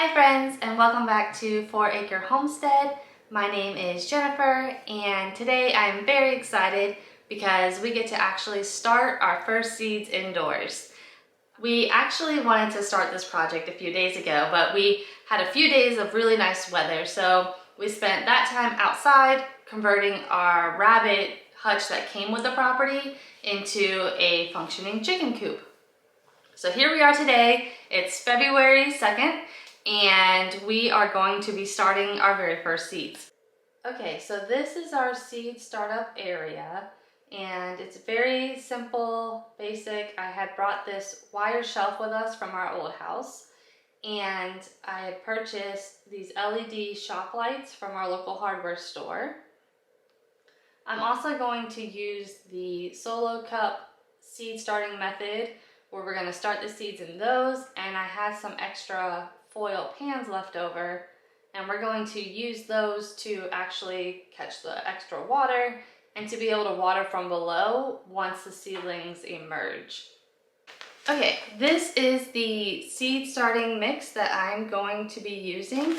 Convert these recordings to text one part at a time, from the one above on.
Hi friends, and welcome back to 4 Acre Homestead. My name is Jennifer, and today I'm very excited because we get to actually start our first seeds indoors. We actually wanted to start this project a few days ago, but we had a few days of really nice weather, so we spent that time outside converting our rabbit hutch that came with the property into a functioning chicken coop. So here we are today. It's February 2nd, and we are going to be starting our very first seeds. Okay, so this is our seed startup area, and it's very simple, basic. I had brought this wire shelf with us from our old house, and I had purchased these LED shop lights from our local hardware store. I'm also going to use the Solo Cup seed starting method, where we're going to start the seeds in those, and I had some extra foil pans left over, and we're going to use those to actually catch the extra water and to be able to water from below once the seedlings emerge. Okay, this is the seed starting mix that I'm going to be using.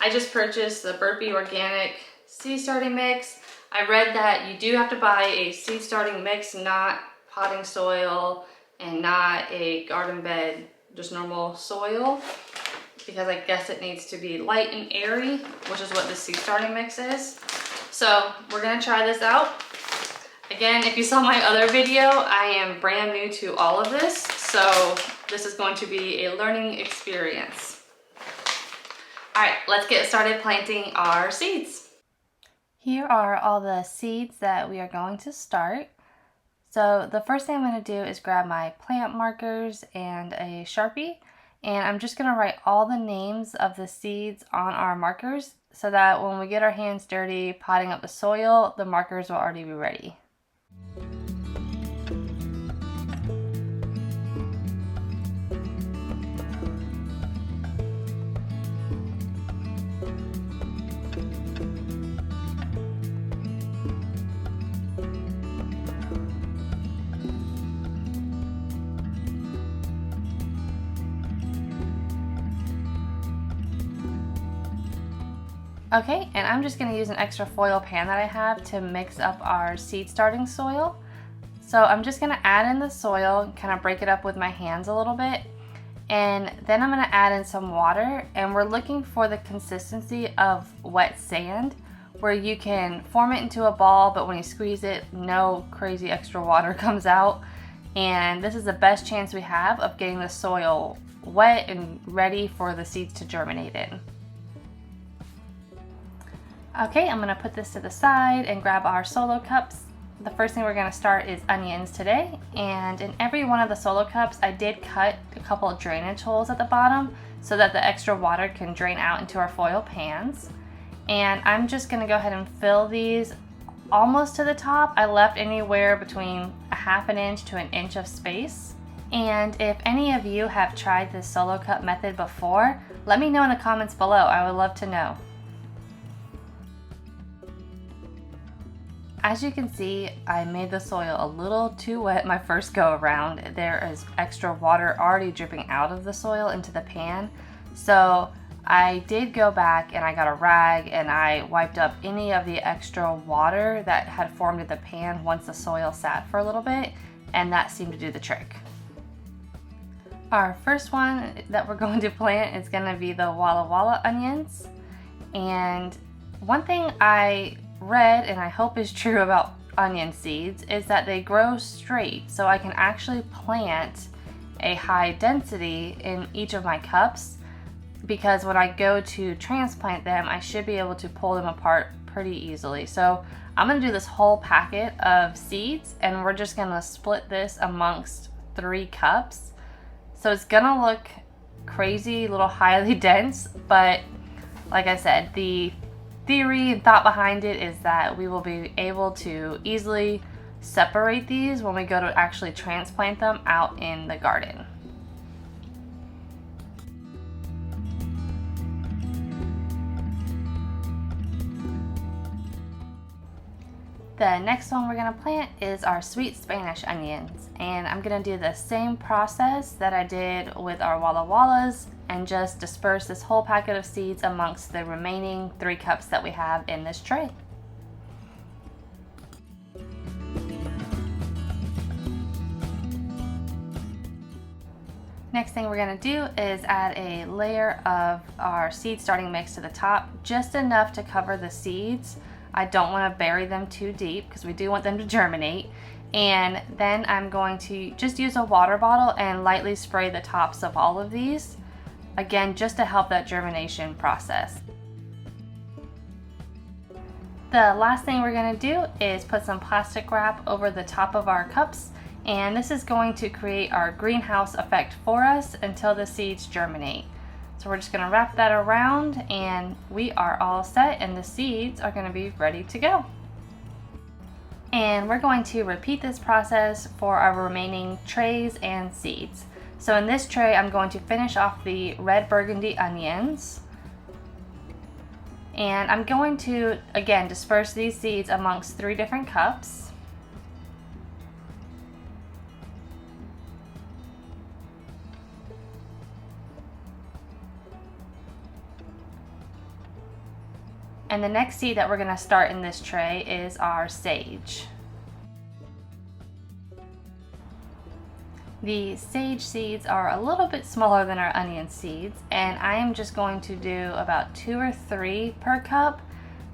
I just purchased the Burpee Organic seed starting mix. I read that you do have to buy a seed starting mix, not potting soil and not a garden bed, just normal soil, because I guess it needs to be light and airy, which is what the seed starting mix is. So we're gonna try this out. Again, if you saw my other video, I am brand new to all of this, so this is going to be a learning experience. All right, let's get started planting our seeds. Here are all the seeds that we are going to start. So the first thing I'm going to do is grab my plant markers and a Sharpie, and I'm just going to write all the names of the seeds on our markers so that when we get our hands dirty potting up the soil, the markers will already be ready. Okay, and I'm just going to use an extra foil pan that I have to mix up our seed starting soil. So I'm just going to add in the soil, kind of break it up with my hands a little bit, and then I'm going to add in some water, and we're looking for the consistency of wet sand where you can form it into a ball, but when you squeeze it, no crazy extra water comes out. And this is the best chance we have of getting the soil wet and ready for the seeds to germinate in. Okay, I'm gonna put this to the side and grab our Solo cups. The first thing we're gonna start is onions today, and in every one of the Solo cups, I did cut a couple of drainage holes at the bottom so that the extra water can drain out into our foil pans. And I'm just gonna go ahead and fill these almost to the top. I left anywhere between a half an inch to an inch of space. And if any of you have tried this Solo cup method before, let me know in the comments below. I would love to know. As you can see, I made the soil a little too wet my first go around. There is extra water already dripping out of the soil into the pan. So I did go back and I got a rag and I wiped up any of the extra water that had formed in the pan once the soil sat for a little bit, and that seemed to do the trick. Our first one that we're going to plant is going to be the Walla Walla onions. And one thing I read, and I hope is true about onion seeds, is that they grow straight, so I can actually plant a high density in each of my cups, because when I go to transplant them, I should be able to pull them apart pretty easily. So I'm going to do this whole packet of seeds, and we're just going to split this amongst 3 cups. So it's going to look crazy, a little highly dense, but like I said, the theory and thought behind it is that we will be able to easily separate these when we go to actually transplant them out in the garden. The next one we're going to plant is our sweet Spanish onions, and I'm going to do the same process that I did with our Walla Wallas and just disperse this whole packet of seeds amongst the remaining 3 cups that we have in this tray. Next thing we're going to do is add a layer of our seed starting mix to the top, just enough to cover the seeds. I don't want to bury them too deep because we do want them to germinate. And then I'm going to just use a water bottle and lightly spray the tops of all of these, again just to help that germination process. The last thing we're going to do is put some plastic wrap over the top of our cups, and this is going to create our greenhouse effect for us until the seeds germinate. So we're just going to wrap that around and we are all set, and the seeds are going to be ready to go. And we're going to repeat this process for our remaining trays and seeds. So in this tray I'm going to finish off the red burgundy onions. And I'm going to, again, disperse these seeds amongst 3 different cups. And the next seed that we're going to start in this tray is our sage. The sage seeds are a little bit smaller than our onion seeds, and I am just going to do about 2 or 3 per cup.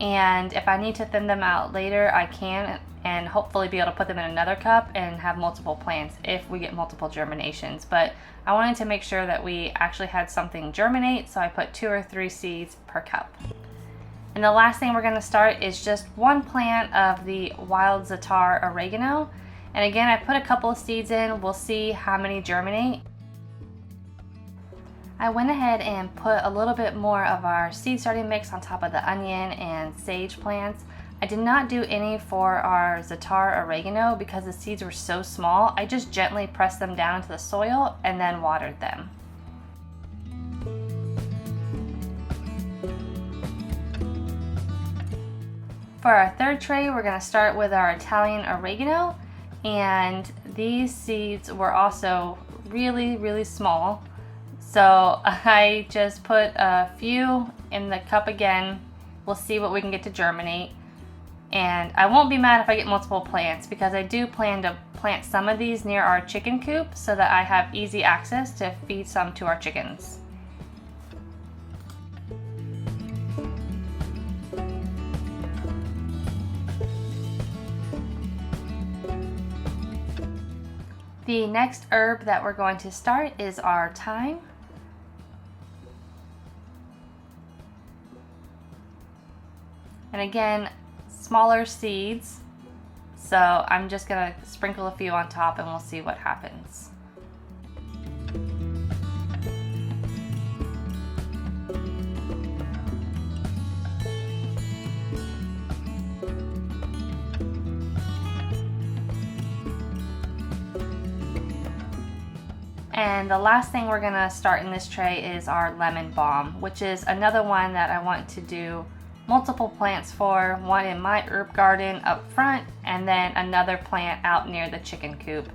And if I need to thin them out later, I can, and hopefully be able to put them in another cup and have multiple plants if we get multiple germinations. But I wanted to make sure that we actually had something germinate, so I put 2 or 3 seeds per cup. And the last thing we're going to start is just 1 plant of the wild za'atar oregano. And again, I put a couple of seeds in. We'll see how many germinate. I went ahead and put a little bit more of our seed starting mix on top of the onion and sage plants. I did not do any for our za'atar oregano because the seeds were so small. I just gently pressed them down into the soil and then watered them. For our 3rd tray, we're going to start with our Italian oregano, and these seeds were also really small. So I just put a few in the cup again. We'll see what we can get to germinate. And I won't be mad if I get multiple plants because I do plan to plant some of these near our chicken coop so that I have easy access to feed some to our chickens. The next herb that we're going to start is our thyme. And again, smaller seeds, so I'm just going to sprinkle a few on top and we'll see what happens. And the last thing we're going to start in this tray is our lemon balm, which is another one that I want to do multiple plants for, one in my herb garden up front and then another plant out near the chicken coop.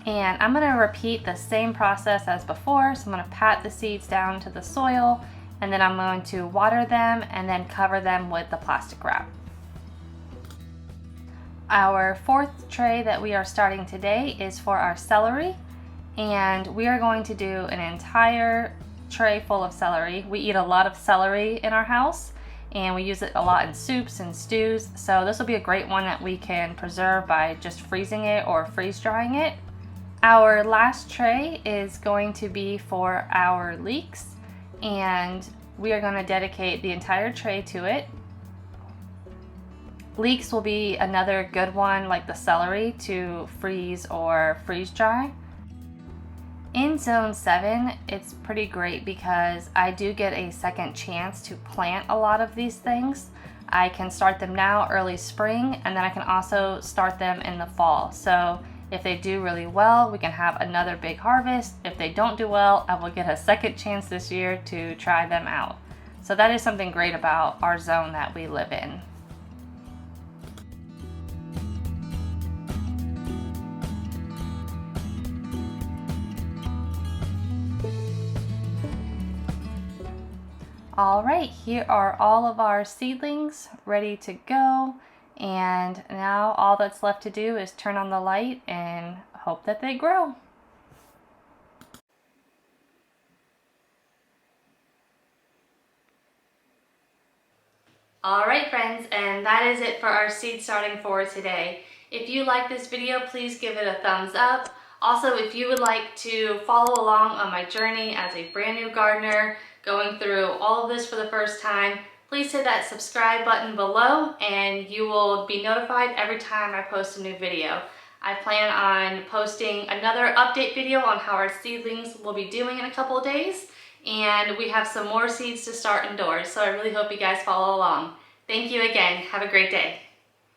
And I'm going to repeat the same process as before. So I'm going to pat the seeds down to the soil, and then I'm going to water them and then cover them with the plastic wrap. Our 4th tray that we are starting today is for our celery, and we are going to do an entire tray full of celery. We eat a lot of celery in our house and we use it a lot in soups and stews, so this will be a great one that we can preserve by just freezing it or freeze drying it. Our last tray is going to be for our leeks, and we are going to dedicate the entire tray to it. Leeks will be another good one, like the celery, to freeze or freeze dry. In Zone 7, it's pretty great because I do get a second chance to plant a lot of these things. I can start them now early spring, and then I can also start them in the fall. So if they do really well, we can have another big harvest. If they don't do well, I will get a second chance this year to try them out. So that is something great about our zone that we live in. All right, here are all of our seedlings ready to go. And now all that's left to do is turn on the light and hope that they grow. Alright friends, and that is it for our seed starting for today. If you like this video, please give it a thumbs up. Also, if you would like to follow along on my journey as a brand new gardener, going through all of this for the first time, please hit that subscribe button below and you will be notified every time I post a new video. I plan on posting another update video on how our seedlings will be doing in a couple of days. And we have some more seeds to start indoors, so I really hope you guys follow along. Thank you again. Have a great day.